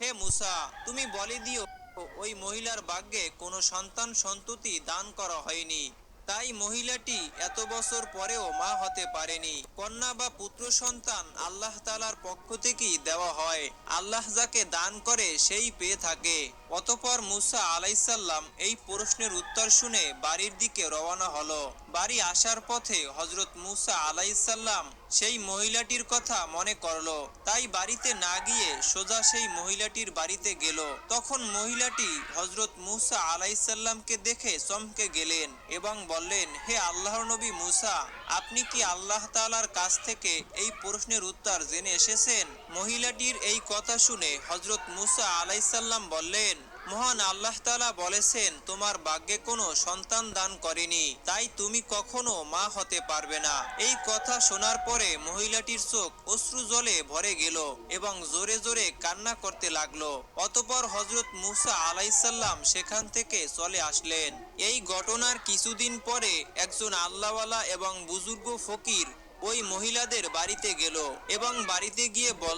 হে মুসা, তুমি বলে দিও ওই মহিলার ভাগ্যে কোনো সন্তান সন্ততি দান করা হয়নি, তাই মহিলাটি এত বছর পরেও মা হতে পারেনি। কন্যা বা পুত্র সন্তান আল্লাহ তাআলার পক্ষ থেকেই দেওয়া হয়, আল্লাহ যাকে দান করে সেই পেয়ে থাকে। অতঃপর মুসা আলাইসাল্লাম এই প্রশ্নের উত্তর শুনে বাড়ির দিকে রওনা হলো। বাড়ি আসার পথে হজরত মুসা আলাইসাল্লাম সেই মহিলাটির কথা মনে করলো, তাই বাড়িতে না গিয়ে সোজা সেই মহিলাটির বাড়িতে গেল। তখন মহিলাটি হজরত মুসা আলাইসাল্লামকে দেখে চমকে গেলেন এবং বললেন, হে আল্লাহর নবী মুসা, আপনি কি আল্লাহ তাআলার কাছ থেকে এই প্রশ্নের উত্তর জেনে এসেছেন? মহিলাটির এই কথা শুনে হজরত মুসা আলাইসাল্লাম বললেন, মহান আল্লাহ তাআলা বলেছেন তোমার ভাগ্যে কোনো সন্তান দান করেনি, তাই তুমি কখনো মা হতে পারবে না। এই কথা শোনার পরে মহিলাটির চোখ অশ্রু জলে ভরে গেল এবং জোরে জোরে কান্না করতে লাগলো। অতঃপর হজরত মুসা আলাইসাল্লাম সেখান থেকে চলে আসলেন। এই ঘটনার কিছুদিন পরে একজন আল্লাহওয়ালা এবং বুজুর্গ ফকির ওই মহিলাদের বাড়িতে গেল এবং বাড়িতে গিয়ে বলল,